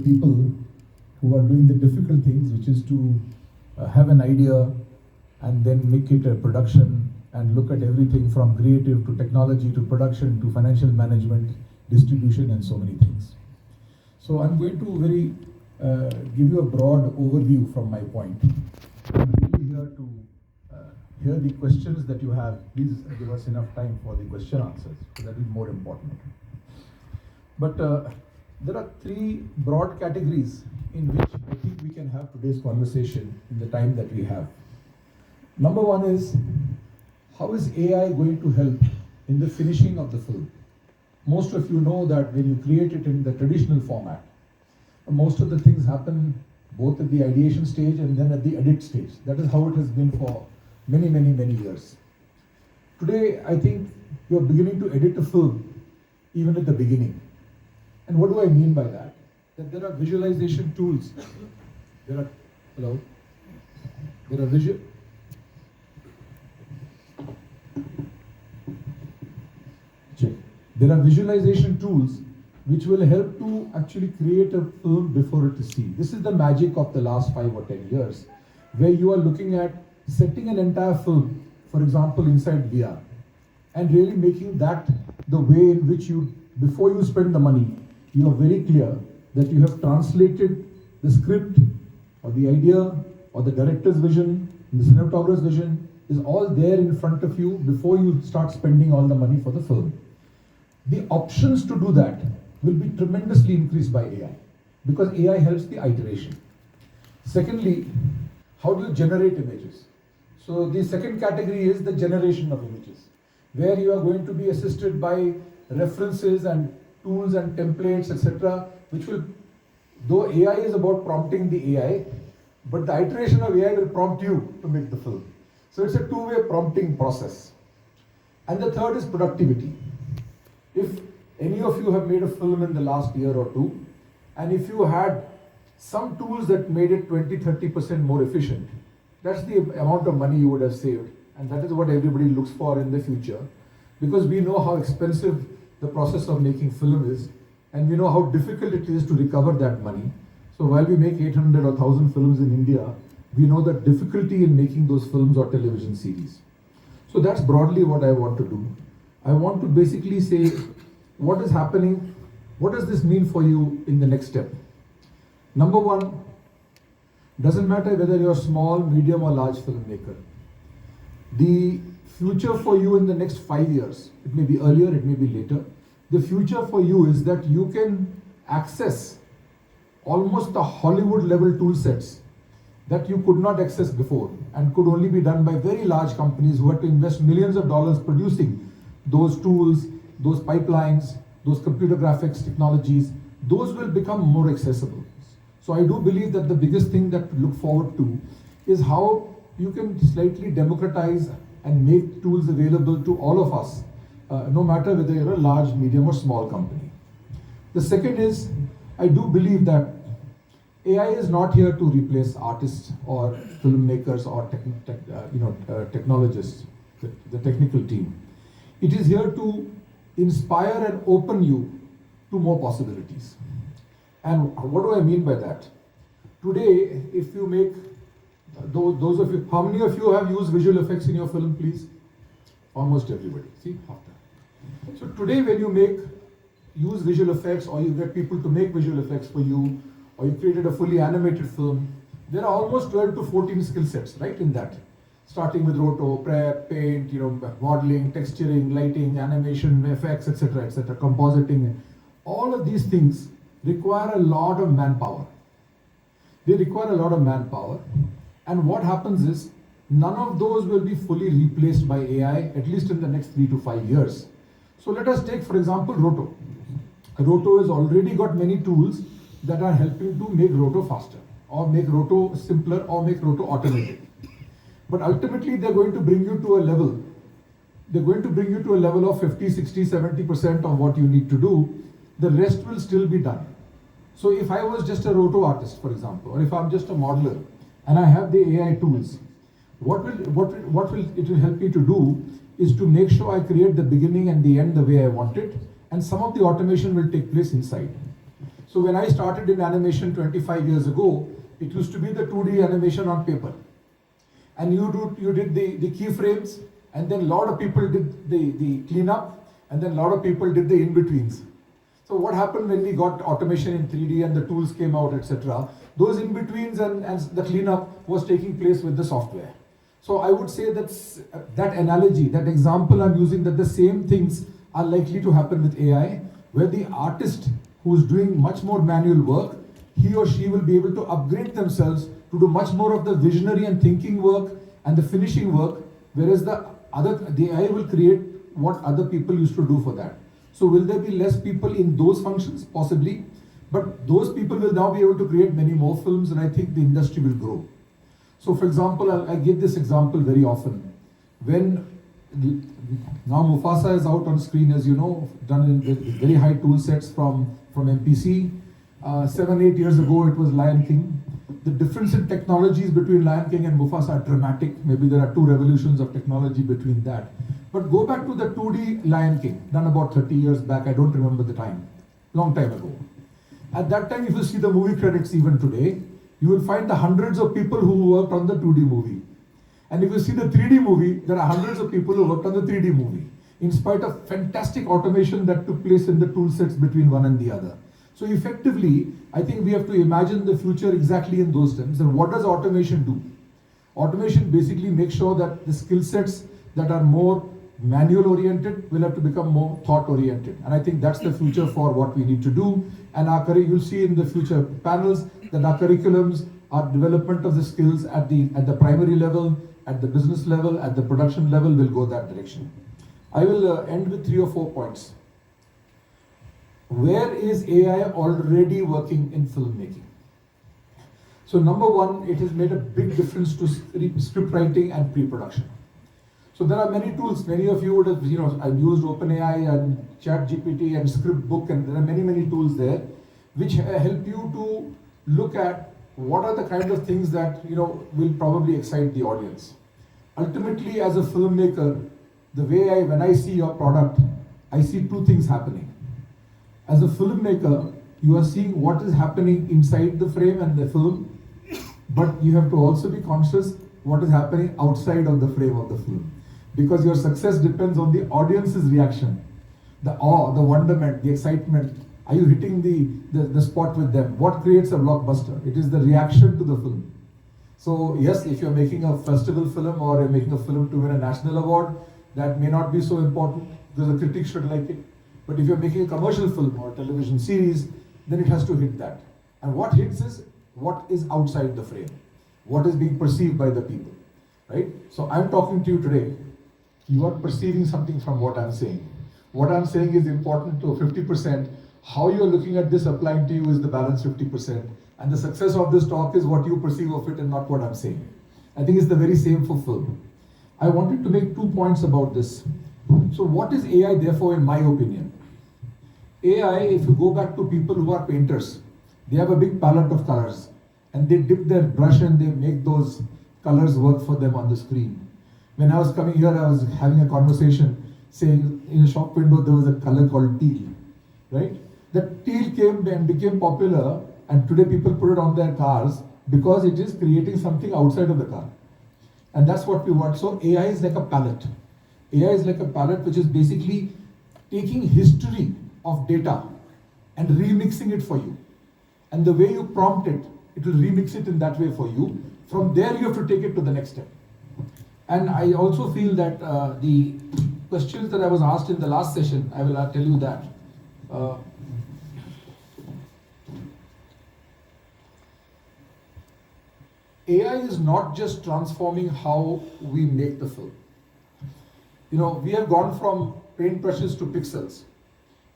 people who are doing the difficult things, which is to have an idea and then make it a production and look at everything from creative to technology to production to financial management, distribution, and so many things. So I'm going to give you a broad overview from my point. I'm really here to hear the questions that you have. Please give us enough time for the question answers. So that is more important. But there are three broad categories in which I think we can have today's conversation in the time that we have. Number one is, how is AI going to help in the finishing of the film? Most of you know that when you create it in the traditional format, most of the things happen both at the ideation stage and then at the edit stage. That is how it has been for many, many, many years. Today, I think you are beginning to edit a film even at the beginning. And what do I mean by that? That there are visualization tools. There are visualization tools which will help to actually create a film before it is seen. This is the magic of the last 5 or 10 years, where you are looking at setting an entire film, for example, inside VR, and really making that the way in which you, before you spend the money, you are very clear that you have translated the script or the idea or the director's vision, the cinematographer's vision is all there in front of you before you start spending all the money for the film. The options to do that will be tremendously increased by AI because AI helps the iteration. Secondly, how do you generate images? So the second category is the generation of images, where you are going to be assisted by references and tools and templates, etc., which will, though AI is about prompting the AI, but the iteration of AI will prompt you to make the film. So it's a two-way prompting process. And the third is productivity. If any of you have made a film in the last year or two, and if you had some tools that made it 20-30% more efficient, that's the amount of money you would have saved. And that is what everybody looks for in the future, because we know how expensive the process of making film is, and we know how difficult it is to recover that money. So while we make 800 or 1000 films in India, we know the difficulty in making those films or television series. So that's broadly what I want to do. I want to basically say what is happening, what does this mean for you in the next step. Number one, doesn't matter whether you're a small, medium or large filmmaker. The future for you in the next 5 years, it may be earlier, it may be later, the future for you is that you can access almost the Hollywood level tool sets that you could not access before and could only be done by very large companies who had to invest millions of dollars producing those tools, those pipelines, those computer graphics technologies. Those will become more accessible. So I do believe that the biggest thing that to look forward to is how you can slightly democratize and make tools available to all of us, no matter whether you're a large, medium or small company. The second is, I do believe that AI is not here to replace artists or filmmakers or technologists, the technical team. It is here to inspire and open you to more possibilities. And what do I mean by that? Today, if you make, those of you, how many of you have used visual effects in your film, please? Almost everybody, see, half that. So today when you use visual effects, or you get people to make visual effects for you, or you created a fully animated film, there are almost 12 to 14 skill sets, right, in that. Starting with roto, prep, paint, modeling, texturing, lighting, animation, effects, etc., compositing. All of these things require a lot of manpower. They require a lot of manpower. And what happens is, none of those will be fully replaced by AI, at least in the next 3 to 5 years. So let us take, for example, roto. Roto has already got many tools that are helping to make roto faster, or make roto simpler, or make roto automated. But ultimately, they're going to bring you to a level. They're going to bring you to a level of 50, 60, 70% of what you need to do. The rest will still be done. So if I was just a roto artist, for example, or if I'm just a modeler, and I have the AI tools, what it will help me to do is to make sure I create the beginning and the end the way I want it, and some of the automation will take place inside. So when I started in animation 25 years ago, it used to be the 2D animation on paper. And you did the keyframes, and then a lot of people did the cleanup, and then a lot of people did the in-betweens. So what happened when we got automation in 3D and the tools came out, etc., those in-betweens and the cleanup was taking place with the software. So I would say that analogy, that example I'm using, that the same things are likely to happen with AI, where the artist who's doing much more manual work, he or she will be able to upgrade themselves to do much more of the visionary and thinking work and the finishing work, whereas the AI will create what other people used to do for that. So will there be less people in those functions? Possibly. But those people will now be able to create many more films, and I think the industry will grow. So for example, I give this example very often. When now Mufasa is out on screen, as you know, done in very high tool sets from MPC. 7-8 years ago, it was Lion King. The difference in technologies between Lion King and Mufasa are dramatic. Maybe there are two revolutions of technology between that. But go back to the 2D Lion King, done about 30 years back. I don't remember the time. Long time ago. At that time, if you see the movie credits even today, you will find the hundreds of people who worked on the 2D movie. And if you see the 3D movie, there are hundreds of people who worked on the 3D movie, in spite of fantastic automation that took place in the tool sets between one and the other. So effectively, I think we have to imagine the future exactly in those terms. And what does automation do? Automation basically makes sure that the skill sets that are more manual oriented will have to become more thought oriented. And I think that's the future for what we need to do. And you'll see in the future panels that our curriculums, our development of the skills at the primary level, at the business level, at the production level will go that direction. I will end with 3 or 4 points. Where is AI already working in filmmaking? So number one, it has made a big difference to script writing and pre-production. So there are many tools. Many of you would have, I've used OpenAI and ChatGPT and Scriptbook, and there are many tools there which help you to look at what are the kind of things that will probably excite the audience. Ultimately, as a filmmaker, the way when I see your product, I see two things happening. As a filmmaker, you are seeing what is happening inside the frame and the film, but you have to also be conscious what is happening outside of the frame of the film. Because your success depends on the audience's reaction. The awe, the wonderment, the excitement. Are you hitting the spot with them? What creates a blockbuster? It is the reaction to the film. So yes, if you're making a festival film or you're making a film to win a national award, that may not be so important because the critics should like it. But if you're making a commercial film or a television series, then it has to hit that. And what hits is what is outside the frame. What is being perceived by the people, right? So I'm talking to you today. You are perceiving something from what I'm saying. What I'm saying is important to 50%. How you're looking at this applying to you is the balance 50%. And the success of this talk is what you perceive of it and not what I'm saying. I think it's the very same for film. I wanted to make 2 points about this. So what is AI therefore in my opinion? AI, if you go back to people who are painters, they have a big palette of colors and they dip their brush and they make those colors work for them on the screen. When I was coming here, I was having a conversation saying in a shop window there was a color called teal, right? That teal came and became popular, and today people put it on their cars because it is creating something outside of the car. And that's what we want. So AI is like a palette. AI is like a palette which is basically taking history of data and remixing it for you. And the way you prompt it, it will remix it in that way for you. From there you have to take it to the next step. And I also feel that the questions that I was asked in the last session, I will tell you that. AI is not just transforming how we make the film. We have gone from paintbrushes to pixels.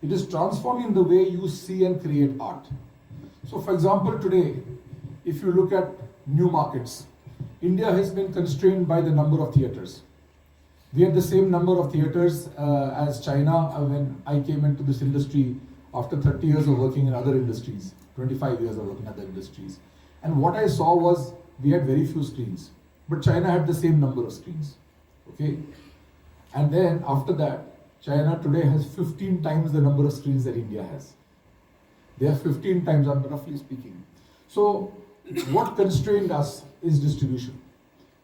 It is transforming the way you see and create art. So for example, today, if you look at new markets, India has been constrained by the number of theaters. We had the same number of theaters as China when I came into this industry after 30 years of working in other industries, 25 years of working in other industries. And what I saw was we had very few screens, but China had the same number of screens, okay? And then after that, China today has 15 times the number of screens that India has. They are 15 times, I'm roughly speaking. So what constrained us is distribution,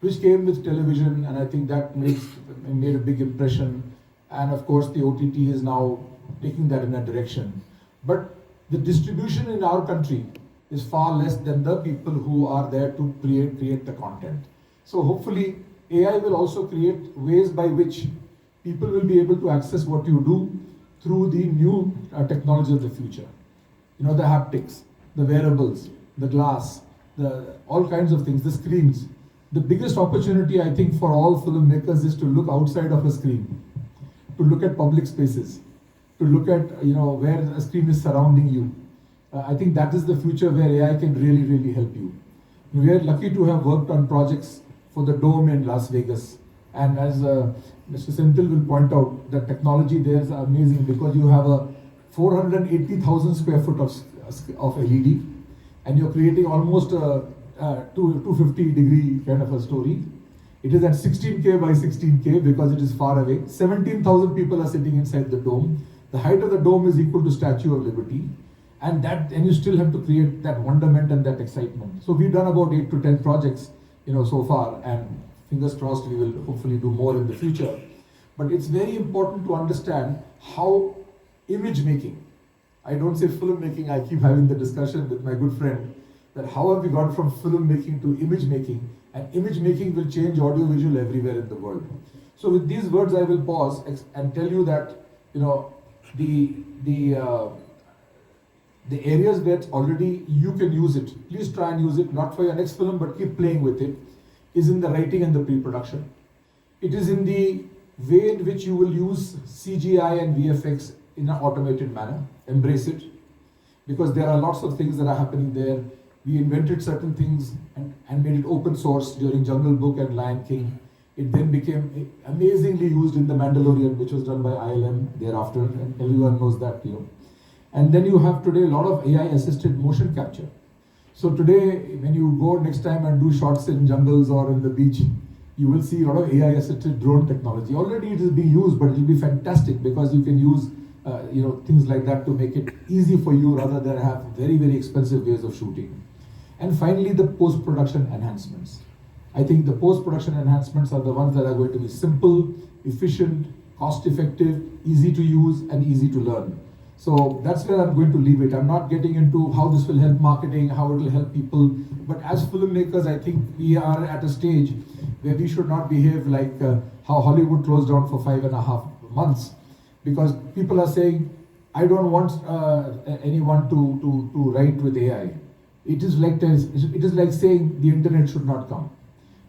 which came with television, and I think that made a big impression. And of course, the OTT is now taking that in a direction. But the distribution in our country is far less than the people who are there to create the content. So hopefully, AI will also create ways by which people will be able to access what you do through the new technology of the future. You know, the haptics, the wearables, the glass, all kinds of things, the screens. The biggest opportunity, I think, for all filmmakers is to look outside of a screen, to look at public spaces, to look at where a screen is surrounding you. I think that is the future where AI can really, really help you. We are lucky to have worked on projects for the Dome in Las Vegas. And as Mr. Senthil will point out, the technology there is amazing because you have a 480,000 square foot of LED, and you're creating almost a 250-degree kind of a story. It is at 16K by 16K because it is far away. 17,000 people are sitting inside the dome. The height of the dome is equal to Statue of Liberty. And you still have to create that wonderment and that excitement. So we've done about 8 to 10 projects, so far, and fingers crossed we will hopefully do more in the future. But it's very important to understand how image making, I don't say film making, I keep having the discussion with my good friend, that how have we gone from film making to image making, and image making will change audio visual everywhere in the world. So with these words I will pause and tell you that the areas where already you can use it, please try and use it, not for your next film, but keep playing with it, is in the writing and the pre-production. It is in the way in which you will use CGI and VFX in an automated manner. Embrace it, because there are lots of things that are happening there. We invented certain things and made it open source during Jungle Book and Lion King. It then became amazingly used in The Mandalorian, which was done by ILM thereafter, and everyone knows that. And then you have today a lot of AI-assisted motion capture. So today, when you go next time and do shots in jungles or in the beach, you will see a lot of AI-assisted drone technology. Already it is being used, but it will be fantastic because you can use things like that to make it easy for you rather than have very, very expensive ways of shooting. And finally, the post-production enhancements. I think the post-production enhancements are the ones that are going to be simple, efficient, cost-effective, easy to use, and easy to learn. So that's where I'm going to leave it. I'm not getting into how this will help marketing, how it will help people. But as filmmakers, I think we are at a stage where we should not behave like how Hollywood closed down for 5.5 months. Because people are saying, I don't want anyone to write with AI. It is like saying the internet should not come.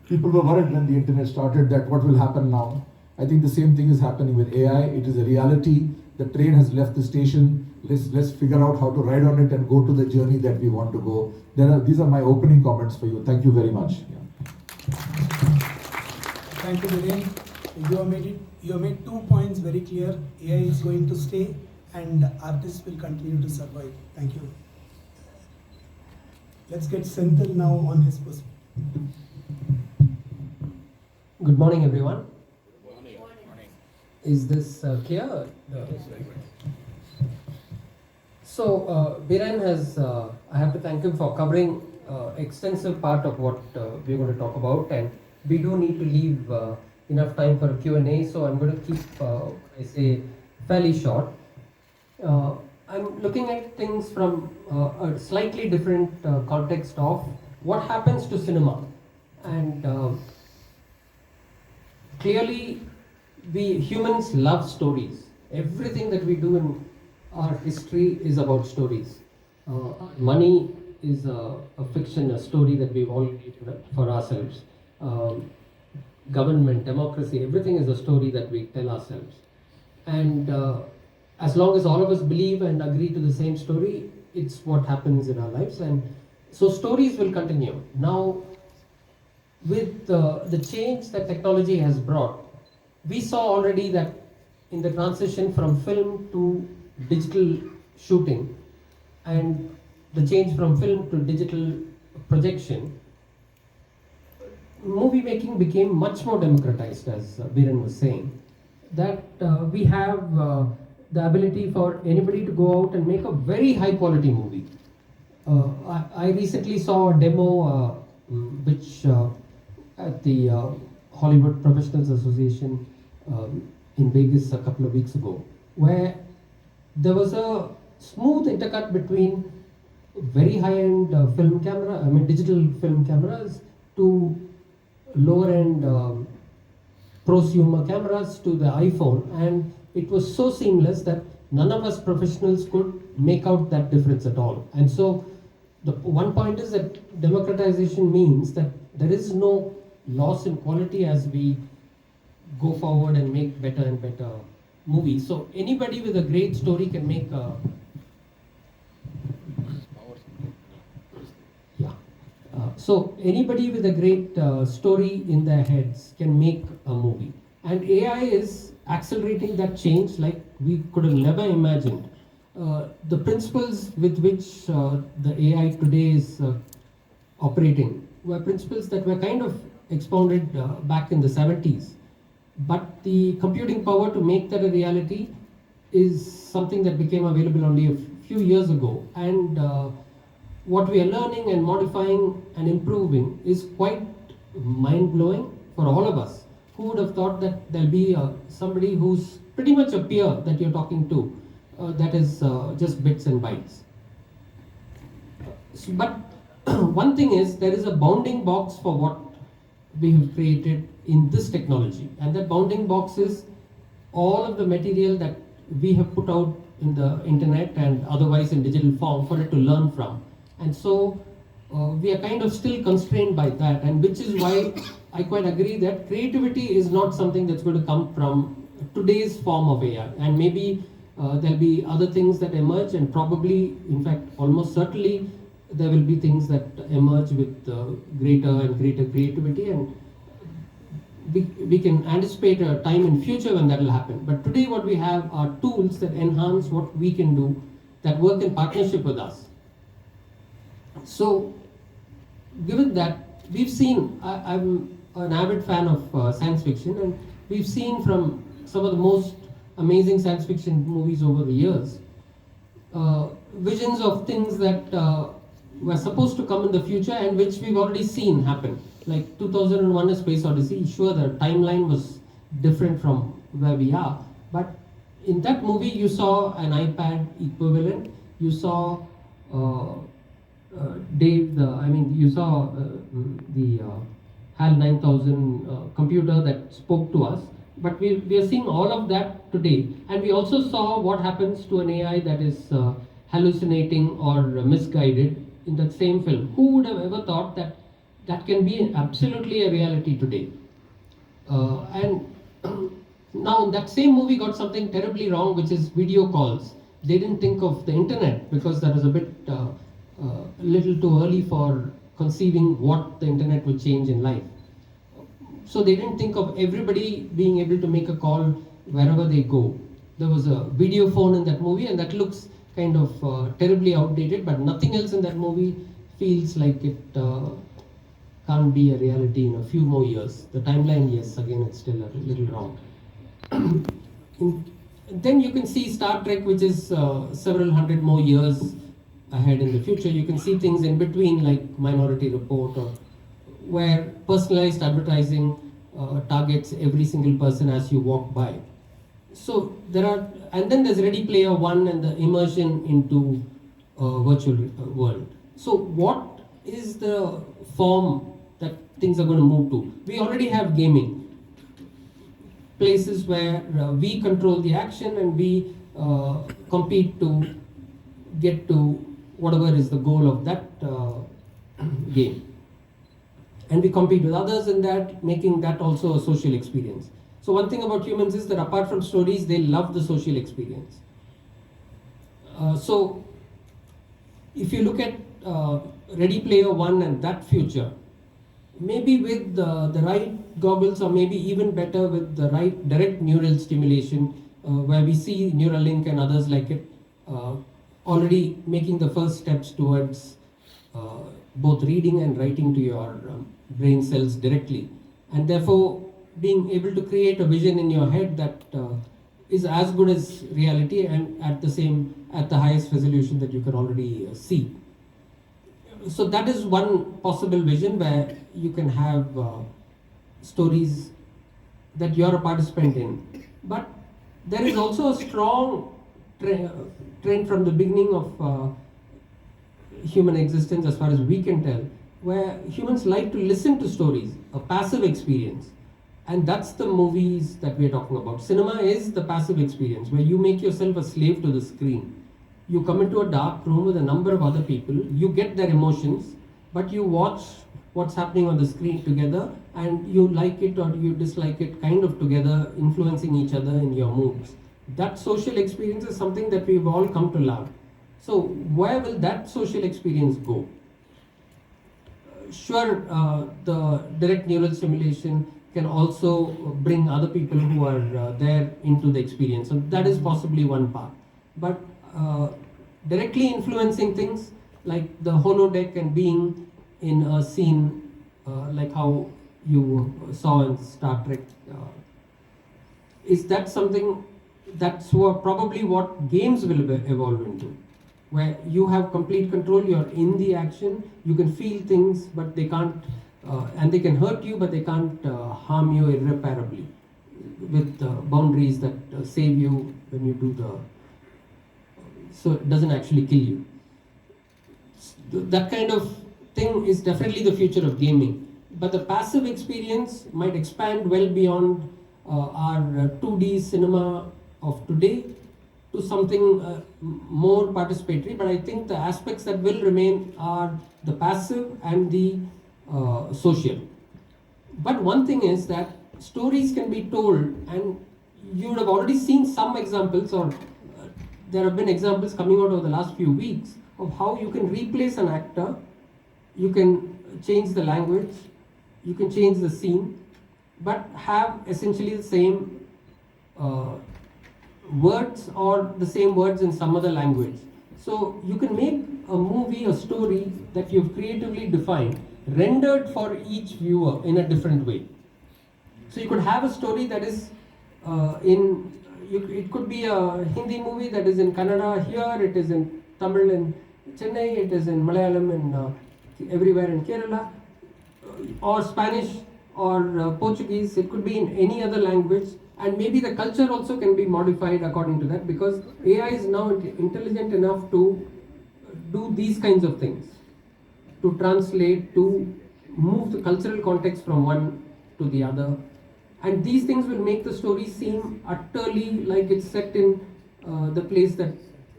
People were worried when the internet started that what will happen now. I think the same thing is happening with AI. It is a reality. The train has left the station. Let's figure out how to ride on it and go to the journey that we want to go. These are my opening comments for you. Thank you very much. Yeah. Thank you, Viren. You have made 2 points very clear. AI is going to stay and artists will continue to survive. Thank you. Let's get Senthil now on his perspective. Good morning, everyone. Good morning. Is this clear? So, Viren has, I have to thank him for covering extensive part of what we're going to talk about, and we do need to leave enough time for a Q&A, so I'm going to keep, I say, fairly short. I'm looking at things from a slightly different context of what happens to cinema. And clearly, we humans love stories. Everything that we do in our history is about stories. Money is a fiction, a story that we've all created for ourselves. Government, democracy, everything is a story that we tell ourselves. And as long as all of us believe and agree to the same story, it's what happens in our lives. And so stories will continue. Now, with the change that technology has brought, we saw already that in the transition from film to digital shooting and the change from film to digital projection, movie making became much more democratized, as Viren was saying. That we have the ability for anybody to go out and make a very high quality movie. I recently saw a demo which at the Hollywood Professionals Association in Vegas a couple of weeks ago, where there was a smooth intercut between very high-end digital film cameras to lower-end prosumer cameras to the iPhone, and it was so seamless that none of us professionals could make out that difference at all. And so the one point is that democratization means that there is no loss in quality as we go forward and make better and better movies. So anybody with a great story can make a so anybody with a great story in their heads can make a movie, and AI is accelerating that change like we could have never imagined. The principles with which the AI today is operating were principles that were kind of expounded back in the 70s, but the computing power to make that a reality is something that became available only a few years ago, and what we are learning and modifying and improving is quite mind-blowing for all of us. Who would have thought that there'll be somebody who's pretty much a peer that you're talking to, that is just bits and bytes. But one thing is, there is a bounding box for what we have created in this technology, and that bounding box is all of the material that we have put out in the internet and otherwise in digital form for it to learn from. And so we are kind of still constrained by that, and which is why I quite agree that creativity is not something that's going to come from today's form of AI, and maybe there'll be other things that emerge, and probably, in fact, almost certainly there will be things that emerge with greater and greater creativity, and we can anticipate a time in future when that will happen. But today what we have are tools that enhance what we can do, that work in partnership with us. So, given that, we've seen, I'm an avid fan of science fiction, and we've seen from some of the most amazing science fiction movies over the years, visions of things that were supposed to come in the future and which we've already seen happen. Like 2001: A Space Odyssey, sure, the timeline was different from where we are, but in that movie you saw an iPad equivalent, you saw you saw the HAL 9000 computer that spoke to us, but we are seeing all of that today, and we also saw what happens to an AI that is hallucinating or misguided in that same film. Who would have ever thought that that can be absolutely a reality today? And now that same movie got something terribly wrong, which is video calls. They didn't think of the internet because that was a bit little too early for conceiving what the internet would change in life. So they didn't think of everybody being able to make a call wherever they go. There was a video phone in that movie, and that looks kind of terribly outdated, but nothing else in that movie feels like it can't be a reality in a few more years. The timeline, yes, again, it's still a little wrong. Then you can see Star Trek, which is several hundred more years ahead in the future. You can see things in between, like Minority Report, or where personalized advertising targets every single person as you walk by. So there are, and then there's Ready Player One and the immersion into virtual world. So what is the form that things are going to move to? We already have gaming, places where we control the action and we compete to get to whatever is the goal of that game. And we compete with others in that, making that also a social experience. So one thing about humans is that apart from stories, they love the social experience. So if you look at Ready Player One and that future, maybe with the right goggles, or maybe even better with the right direct neural stimulation, where we see Neuralink and others like it already making the first steps towards both reading and writing to your brain cells directly, and therefore being able to create a vision in your head that is as good as reality and at the highest resolution that you can already see. So that is one possible vision where you can have stories that you are a participant in. But there is also a strong trend from the beginning of human existence, as far as we can tell, where humans like to listen to stories, a passive experience. And that's the movies that we're talking about. Cinema is the passive experience where you make yourself a slave to the screen. You come into a dark room with a number of other people, you get their emotions, but you watch what's happening on the screen together, and you like it or you dislike it kind of together, influencing each other in your moods. That social experience is something that we've all come to love. So where will that social experience go? Sure, the direct neural stimulation can also bring other people who are there into the experience. So that is possibly one path. But directly influencing things like the holodeck and being in a scene like how you saw in Star Trek, is that something that's probably what games will evolve into, where you have complete control, you're in the action, you can feel things, but they can't, and they can hurt you, but they can't harm you irreparably, with boundaries that save you when you do so it doesn't actually kill you. That kind of thing is definitely the future of gaming. But the passive experience might expand well beyond our 2D cinema of today to something more participatory. But I think the aspects that will remain are the passive and the social. But one thing is that stories can be told, and you would have already seen some examples, or there have been examples coming out over the last few weeks of how you can replace an actor, you can change the language, you can change the scene, but have essentially the same words or the same words in some other language. So you can make a movie, a story that you've creatively defined, rendered for each viewer in a different way. So you could have a story that is it could be a Hindi movie that is in Kannada here, it is in Tamil in Chennai, it is in Malayalam and everywhere in Kerala, or Spanish or Portuguese. It could be in any other language, and maybe the culture also can be modified according to that, because AI is now intelligent enough to do these kinds of things, to translate, to move the cultural context from one to the other. And these things will make the story seem utterly like it's set in the place that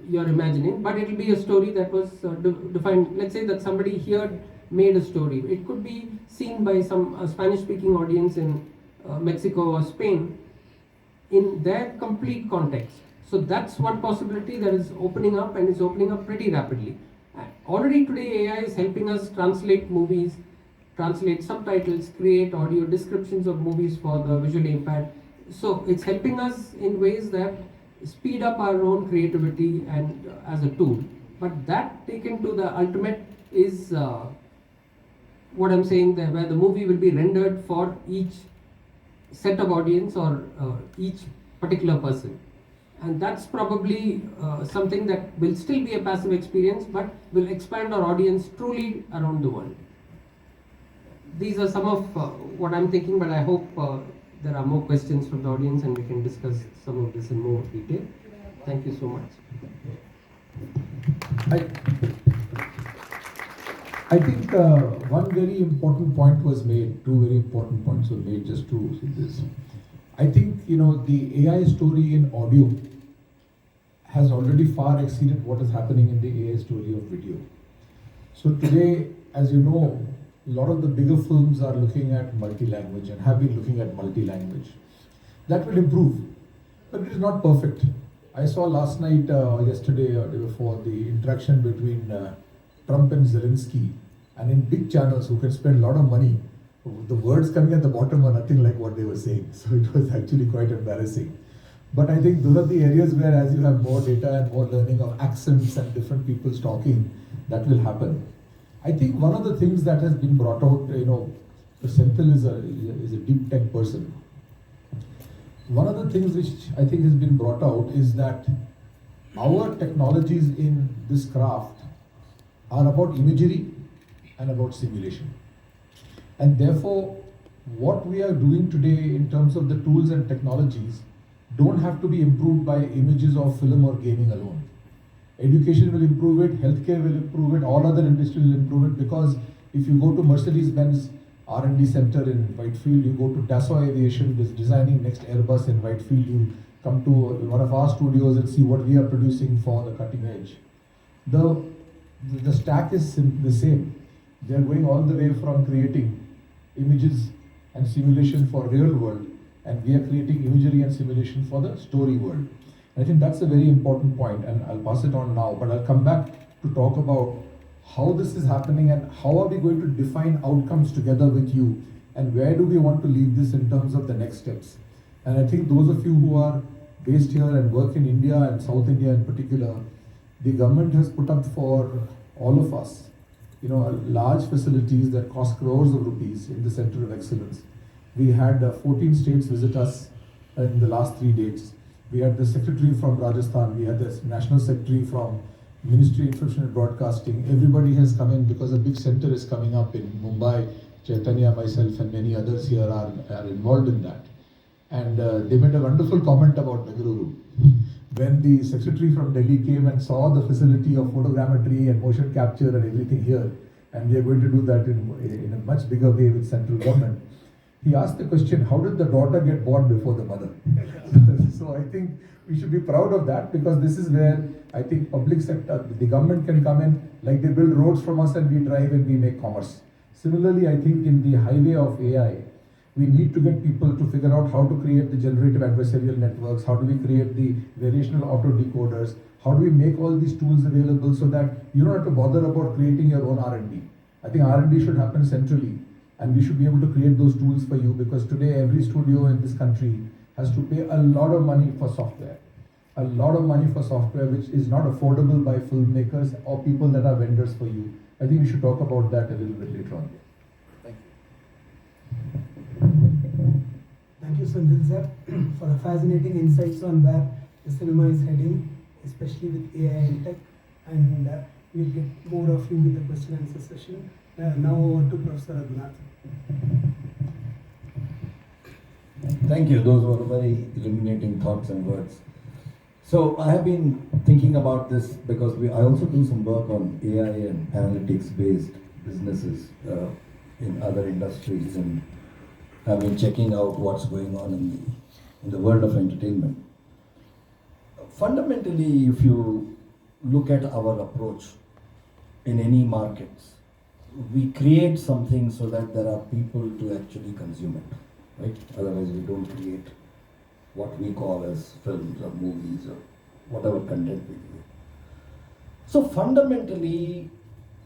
you're imagining, but it will be a story that was defined. Let's say that somebody here made a story. It could be seen by some Spanish-speaking audience in Mexico or Spain in their complete context. So that's one possibility that is opening up, and is opening up pretty rapidly. Already today AI is helping us translate movies, translate subtitles, create audio descriptions of movies for the visually impaired. So it's helping us in ways that speed up our own creativity and as a tool. But that taken to the ultimate is what I'm saying there, where the movie will be rendered for each set of audience or each particular person. And that's probably something that will still be a passive experience, but will expand our audience truly around the world. These are some of what I'm thinking, but I hope there are more questions from the audience and we can discuss some of this in more detail. Thank you so much. I think one very important point was made, two very important points were made just to see this. I think, the AI story in audio has already far exceeded what is happening in the AI story of video. So today, as you know, a lot of the bigger films are looking at multi-language and have been looking at multi-language. That will improve, but it is not perfect. I saw last night, yesterday or day before, the interaction between Trump and Zelensky, and in big channels who can spend a lot of money, the words coming at the bottom are nothing like what they were saying. So it was actually quite embarrassing. But I think those are the areas where, as you have more data and more learning of accents and different people's talking, that will happen. I think one of the things that has been brought out, Senthil is a deep tech person. one of the things which I think has been brought out is that our technologies in this craft are about imagery and about simulation. And therefore, what we are doing today in terms of the tools and technologies don't have to be improved by images of film or gaming alone. Education will improve it, healthcare will improve it, all other industry will improve it, because if you go to Mercedes-Benz R&D center in Whitefield, you go to Dassault Aviation, is designing next Airbus in Whitefield, you come to one of our studios and see what we are producing for the cutting edge. The stack is the same. They are going all the way from creating images and simulation for real world, and we are creating imagery and simulation for the story world. I think that's a very important point, and I'll pass it on now, but I'll come back to talk about how this is happening and how are we going to define outcomes together with you, and where do we want to lead this in terms of the next steps. And I think those of you who are based here and work in India and South India in particular, the government has put up for all of us, large facilities that cost crores of rupees in the Center of Excellence. We had 14 states visit us in the last 3 days. We had the secretary from Rajasthan, we had the national secretary from Ministry of Information and Broadcasting. Everybody has come in because a big center is coming up in Mumbai. Chaitanya, myself and many others here are involved in that. And they made a wonderful comment about Bengaluru. When the secretary from Delhi came and saw the facility of photogrammetry and motion capture and everything here, and we are going to do that in a much bigger way with central government, he asked the question, how did the daughter get born before the mother? So I think we should be proud of that, because this is where I think public sector, the government can come in, like they build roads from us and we drive and we make commerce. Similarly, I think in the highway of AI, we need to get people to figure out how to create the generative adversarial networks, how do we create the variational auto decoders, how do we make all these tools available so that you don't have to bother about creating your own R&D. I think R&D should happen centrally, and we should be able to create those tools for you, because today every studio in this country has to pay a lot of money for software. A lot of money for software which is not affordable by filmmakers or people that are vendors for you. I think we should talk about that a little bit later on. Thank you. Thank you, Sundil sir, for the fascinating insights on where the cinema is heading, especially with AI and tech. And we'll get more of you with the question and answer session. Now over to Professor Raghunath. Thank you. Those were very illuminating thoughts and words. So I have been thinking about this because I also do some work on AI and analytics-based businesses in other industries, and have been checking out what's going on in the world of entertainment. Fundamentally, if you look at our approach in any markets, we create something so that there are people to actually consume it, right? Otherwise, we don't create what we call as films or movies or whatever content we do. So fundamentally,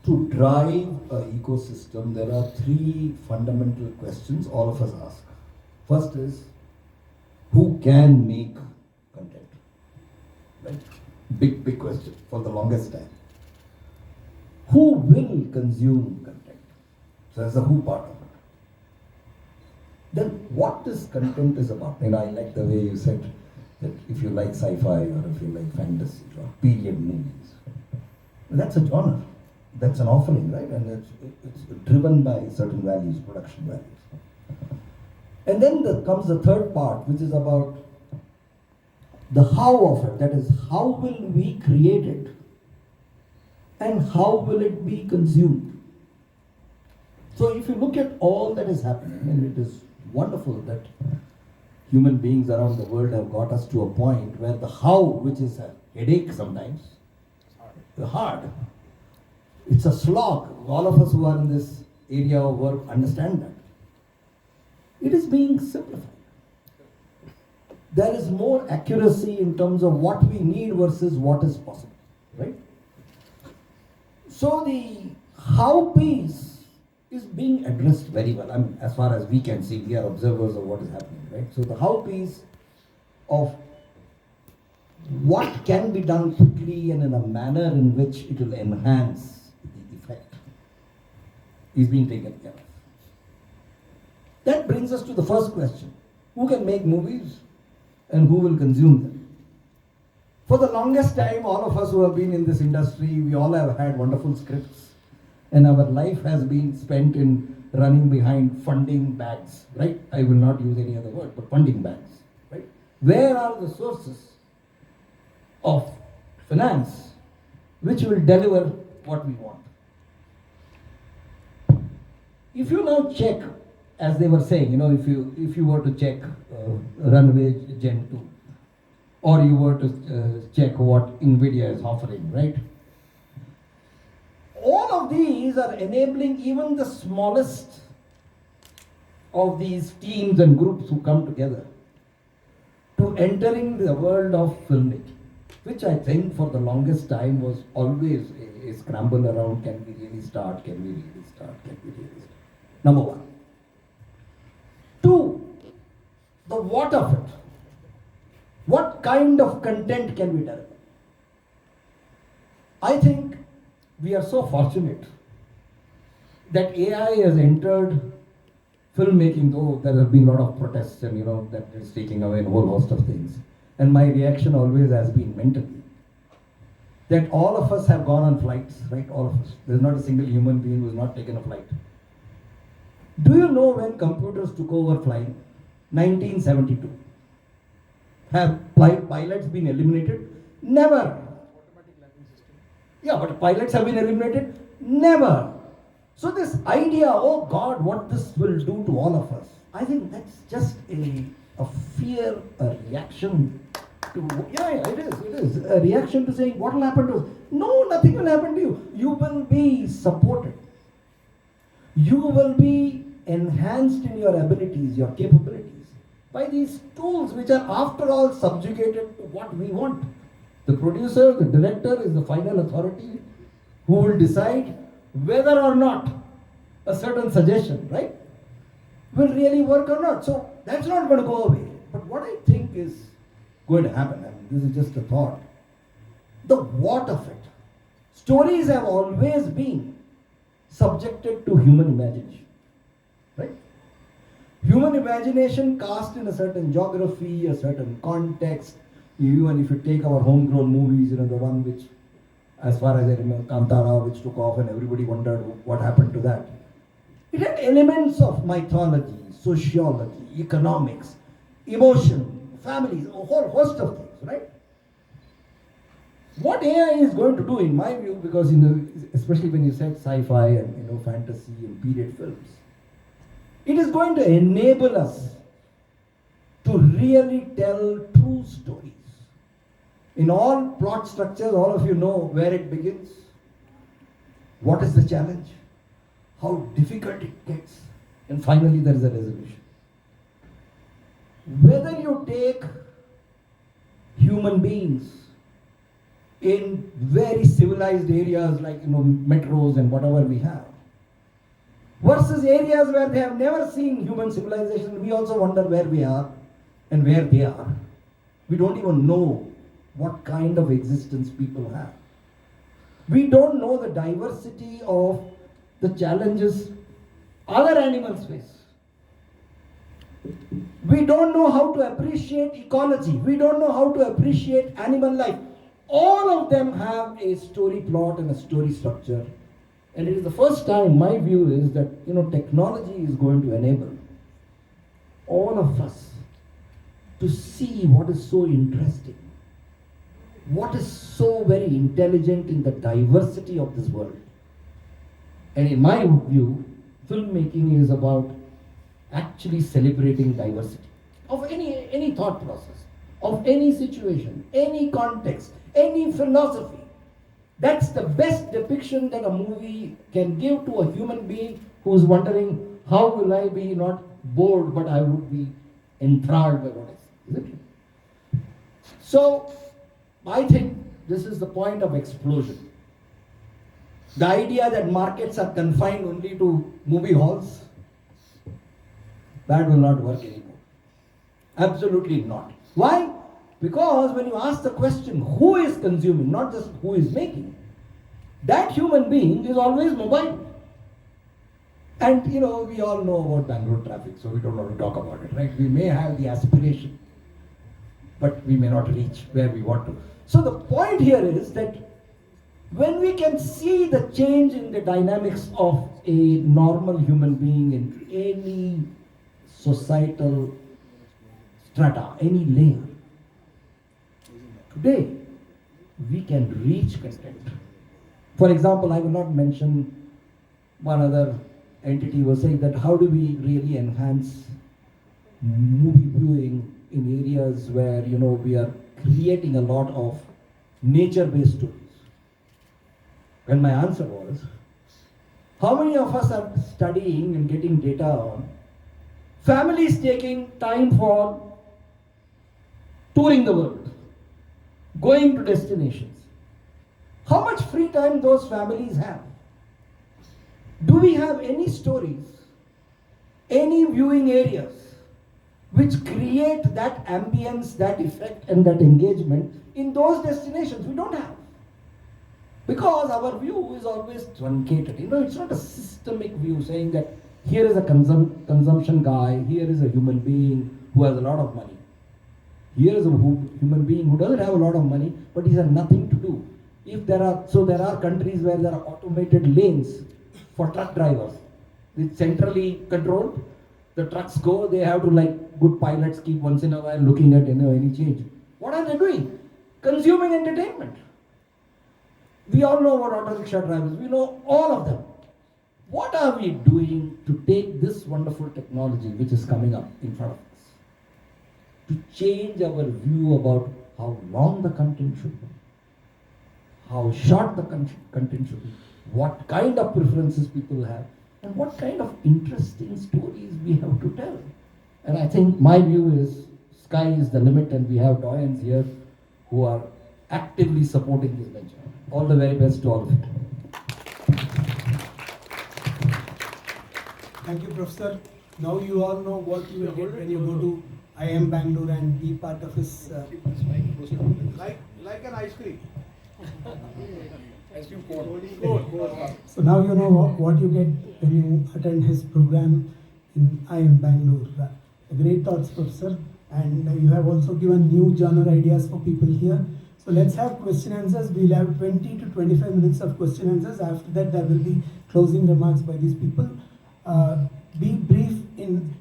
to drive an ecosystem, there are 3 fundamental questions all of us ask. First is, who can make content? Right? Big question for the longest time. Who will consume content? So that's the who part of it. Then what this content is about. I like the way you said that if you like sci-fi or if you like fantasy or period movies, that's a genre. That's an offering, right? And it's driven by certain values, production values. And then comes the third part, which is about the how of it. That is, how will we create it? And how will it be consumed? So if you look at all that is happening, and it is wonderful that human beings around the world have got us to a point where the how, which is a headache sometimes, hard. It's a slog. All of us who are in this area of work understand that. It is being simplified. There is more accuracy in terms of what we need versus what is possible, right? So the how piece is being addressed very well. I mean, as far as we can see, we are observers of what is happening, right? So the how piece of what can be done quickly and in a manner in which it will enhance the effect is being taken care of. That brings us to the first question. Who can make movies? and who will consume them. For the longest time, all of us who have been in this industry, we all have had wonderful scripts, and our life has been spent in running behind funding bags, right? I will not use any other word, but funding bags, right? Where are the sources of finance which will deliver what we want? If you now check, as they were saying, if you were to check Runway Gen 2, or you were to check what NVIDIA is offering, right? All of these are enabling even the smallest of these teams and groups who come together to entering the world of filmmaking, which I think for the longest time was always a scramble around, can we really start, can we really start, can we really start? Number one. Two, the what of it. What kind of content can we deliver? I think we are so fortunate that AI has entered filmmaking, though there have been a lot of protests and that is taking away a whole host of things. And my reaction always has been mentally that all of us have gone on flights, right? All of us. There's not a single human being who has not taken a flight. Do you know when computers took over flying? 1972. Have pilots been eliminated? Never. Yeah, but pilots have been eliminated? Never. So this idea, oh God, what this will do to all of us, I think that's just a fear, a reaction to, it is. A reaction to saying, what will happen to us? No, nothing will happen to you. You will be supported. You will be enhanced in your abilities, your capabilities, by these tools which are after all subjugated to what we want. The producer, the director is the final authority who will decide whether or not a certain suggestion, right, will really work or not. So that's not going to go away. But what I think is going to happen, and this is just a thought, the what of it. Stories have always been subjected to human imagination, right? Human imagination cast in a certain geography, a certain context. Even if you take our homegrown movies, the one which, as far as I remember, Kannada, which took off and everybody wondered what happened to that. It had elements of mythology, sociology, economics, emotion, families, a whole host of things, right? What AI is going to do, in my view, because especially when you said sci-fi and fantasy and period films, it is going to enable us to really tell true stories. In all plot structures, all of you know where it begins, what is the challenge, how difficult it gets, and finally there is a resolution. Whether you take human beings in very civilized areas like metros and whatever we have, versus areas where they have never seen human civilization, we also wonder where we are and where they are. We don't even know what kind of existence people have. We don't know the diversity of the challenges other animals face. We don't know how to appreciate ecology. We don't know how to appreciate animal life. All of them have a story plot and a story structure. And it is the first time, my view is that technology is going to enable all of us to see what is so interesting, what is so very intelligent in the diversity of this world. And in my view, filmmaking is about actually celebrating diversity of any thought process, of any situation, any context, any philosophy. That's the best depiction that a movie can give to a human being who is wondering, how will I be not bored, but I would be enthralled by what I see, isn't it? So, I think this is the point of explosion. The idea that markets are confined only to movie halls, that will not work anymore. Absolutely not. Why? Because when you ask the question, who is consuming, not just who is making, that human being is always mobile. And we all know about Bangalore traffic, so we don't want to talk about it, right? We may have the aspiration but we may not reach where we want to. So the point here is that when we can see the change in the dynamics of a normal human being in any societal strata, any layer, today we can reach content. For example, I will not mention one other entity was saying that how do we really enhance movie viewing in areas where we are creating a lot of nature-based stories. And my answer was, how many of us are studying and getting data on families taking time for touring the world, going to destinations? How much free time those families have? Do we have any stories, any viewing areas which create that ambience, that effect and that engagement in those destinations? We don't have. Because our view is always truncated. It's not a systemic view saying that here is a consumption guy, here is a human being who has a lot of money. Here is a human being who doesn't have a lot of money, but he has nothing to do. There are countries where there are automated lanes for truck drivers. It's centrally controlled. The trucks go, they have to, like good pilots, keep once in a while looking at any change. What are they doing? Consuming entertainment. We all know about auto rickshaw drivers. We know all of them. What are we doing to take this wonderful technology which is coming up in front of us to change our view about how long the content should be, how short the content should be, what kind of preferences people have, and what kind of interesting stories we have to tell? And I think my view is sky is the limit, and we have doyens here who are actively supporting this venture. All the very best to all of you. Thank you, Professor. Now you all know what you will get when you go to IIM Bangalore and be part of his. Like an ice cream. So now you know what you get when you attend his program in IIM Bangalore. Great thoughts, Professor. And you have also given new genre ideas for people here. So let's have question answers. We'll have 20 to 25 minutes of question answers. After that, there will be closing remarks by these people. Be brief in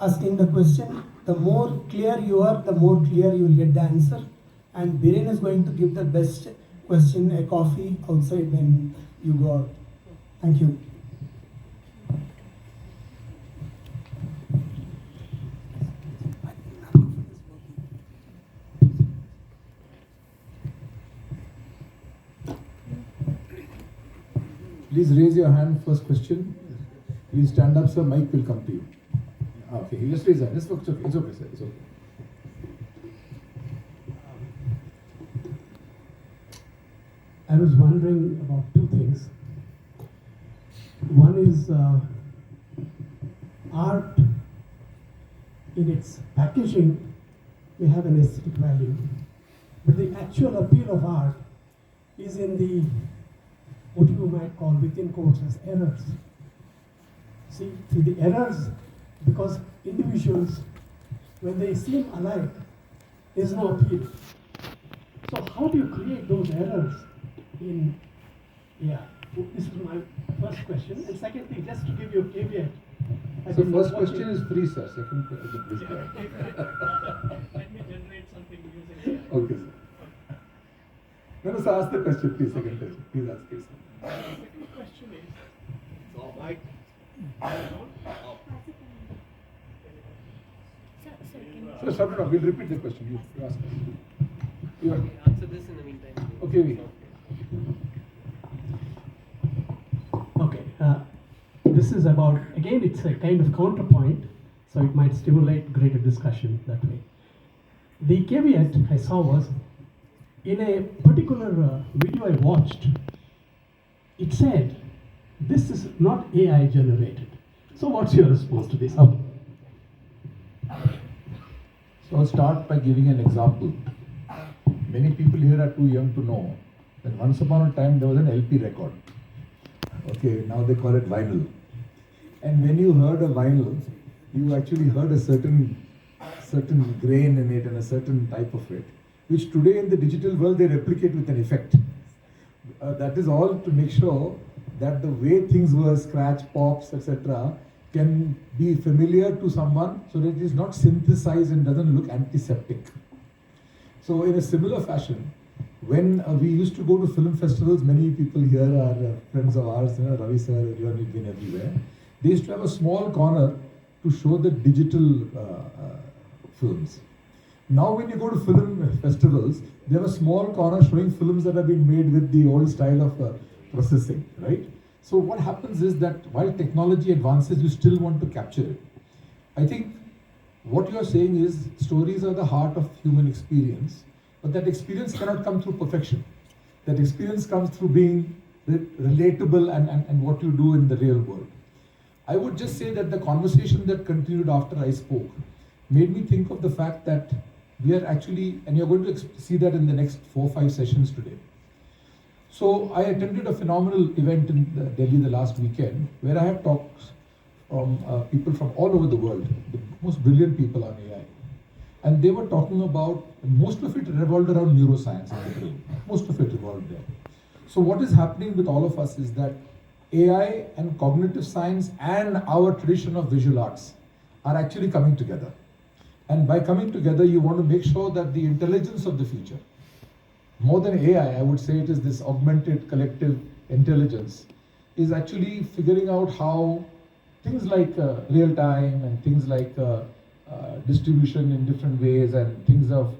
asking the question. The more clear you are, the more clear you will get the answer. And Biren is going to give the best question a coffee outside when you go out. Thank you. Please raise your hand. First question. Please stand up, sir. Mic will come to you. Okay, you just raise your hand. It's okay, sir. It's okay. I was wondering about two things. One is art in its packaging may have an aesthetic value, but the actual appeal of art is in the, what you might call within quotes as errors. See the errors, because individuals, when they seem alike, there's no appeal. So how do you create those errors in, this is my first question. And second thing, just to give you a caveat. So first question is free, sir. Second question, please. Let me generate something using AI. Okay, sir. No, sir, ask the question, please. Second question. Please ask it, sir. The second question is, Sir, stop it off. We'll repeat the question. You ask. You Answer this in the meantime. Okay, we. Okay, this is about, again, it's a kind of counterpoint, so it might stimulate greater discussion that way. The caveat I saw was, in a particular video I watched, it said, this is not AI generated. So what's your response to this? So I'll start by giving an example. Many people here are too young to know that once upon a time there was an LP record. Okay, now they call it vinyl. And when you heard a vinyl, you actually heard a certain certain grain in it and a certain type of it, which today in the digital world they replicate with an effect. That is all to make sure that the way things were, scratch, pops, etc., can be familiar to someone so that it is not synthesized and doesn't look antiseptic. So in a similar fashion, when we used to go to film festivals, many people here are friends of ours, Ravi sir, everyone has been everywhere. They used to have a small corner to show the digital films. Now when you go to film festivals, they have a small corner showing films that have been made with the old style of processing, right? So what happens is that while technology advances, you still want to capture it. I think what you are saying is stories are the heart of human experience, but that experience cannot come through perfection. That experience comes through being relatable and what you do in the real world. I would just say that the conversation that continued after I spoke made me think of the fact that we are actually, and you're going to see that in the next 4 or 5 sessions today. So I attended a phenomenal event in Delhi the last weekend where I had talks from people from all over the world, the most brilliant people on AI. And they were talking about, most of it revolved around neuroscience and the brain. Most of it revolved there. So what is happening with all of us is that AI and cognitive science and our tradition of visual arts are actually coming together. And by coming together, you want to make sure that the intelligence of the future, more than AI, I would say it is this augmented collective intelligence, is actually figuring out how things like real time and things like distribution in different ways and things of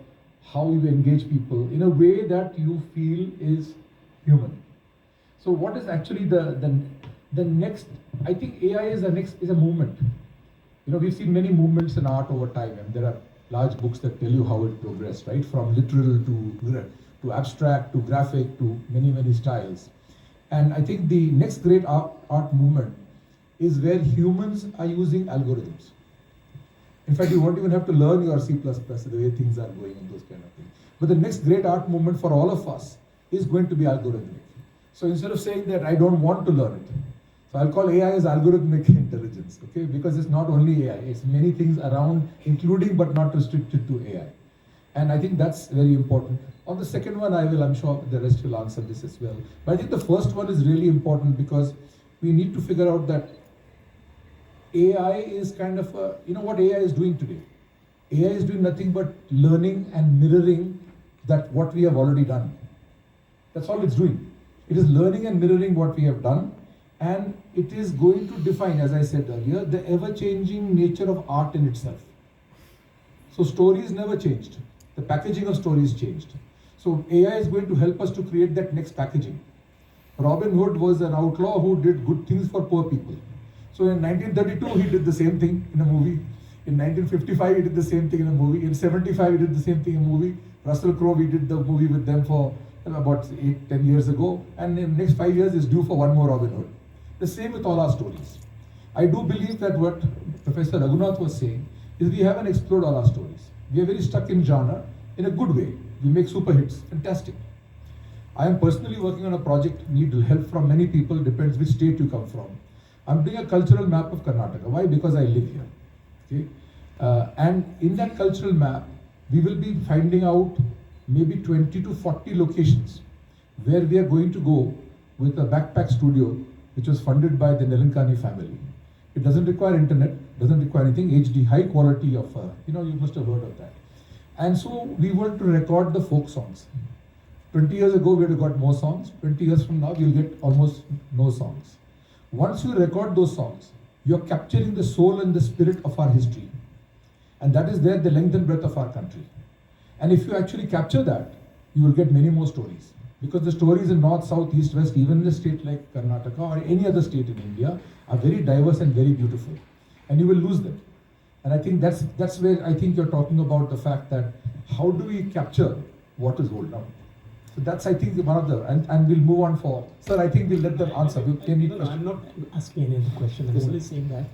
how you engage people in a way that you feel is human. So what is actually the next, I think AI is a movement. You know, we've seen many movements in art over time, and there are large books that tell you how it progressed, right? From literal to abstract to graphic to many styles. And I think the next great art movement is where humans are using algorithms. In fact, you won't even have to learn your C++, the way things are going and those kind of things. But the next great art movement for all of us is going to be algorithmic. So instead of saying that I don't want to learn it, so I'll call AI as algorithmic intelligence, okay? Because it's not only AI, it's many things around, including but not restricted to AI. And I think that's very important. On the second one, I'm sure the rest will answer this as well. But I think the first one is really important because we need to figure out that AI is kind of you know what AI is doing today? AI is doing nothing but learning and mirroring that what we have already done. That's all it's doing. It is learning and mirroring what we have done, and it is going to define, as I said earlier, the ever-changing nature of art in itself. So stories never changed. The packaging of stories changed. So AI is going to help us to create that next packaging. Robin Hood was an outlaw who did good things for poor people. So in 1932, he did the same thing in a movie. In 1955, he did the same thing in a movie. In 75, he did the same thing in a movie. Russell Crowe, we did the movie with them for about 8-10 years ago. And in the next 5 years is due for one more Robin Hood. The same with all our stories. I do believe that what Professor Raghunath was saying is we haven't explored all our stories. We are very stuck in genre in a good way. We make super hits, fantastic. I am personally working on a project, need help from many people, depends which state you come from. I'm doing a cultural map of Karnataka. Why? Because I live here. Okay? And in that cultural map, we will be finding out maybe 20 to 40 locations where we are going to go with a backpack studio which was funded by the Nelankani family. It doesn't require internet, doesn't require anything, HD, high quality of, you must have heard of that. And so we want to record the folk songs. 20 years ago, we had got more songs. 20 years from now, we'll get almost no songs. Once you record those songs, you're capturing the soul and the spirit of our history. And that is there, the length and breadth of our country. And if you actually capture that, you will get many more stories. Because the stories in north, south, east, west, even in a state like Karnataka or any other state in India are very diverse and very beautiful. And you will lose them. And I think that's where I think you're talking about the fact that how do we capture what is old now? So that's, I think, one of the, and we'll move on for, sir, I think we'll let them answer. No, I'm not asking any other question. I'm only saying that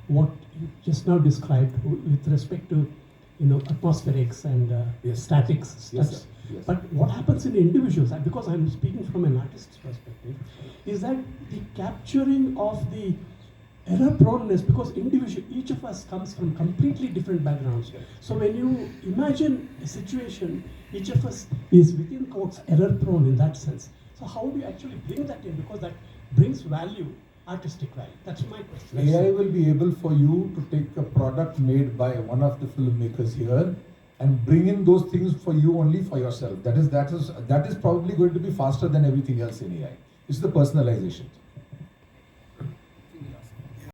what you just now described with respect to, atmospherics and Yes. statics. Yes, That's, sir. Yes. But what happens in individuals, and because I'm speaking from an artist's perspective, is that the capturing of the error proneness, because each of us comes from completely different backgrounds. So when you imagine a situation, each of us is within quotes error prone in that sense. So how do you actually bring that in? Because that brings value, artistic value. That's my question. AI will be able for you to take a product made by one of the filmmakers here and bring in those things for you only for yourself. That is probably going to be faster than everything else in AI. It's the personalization.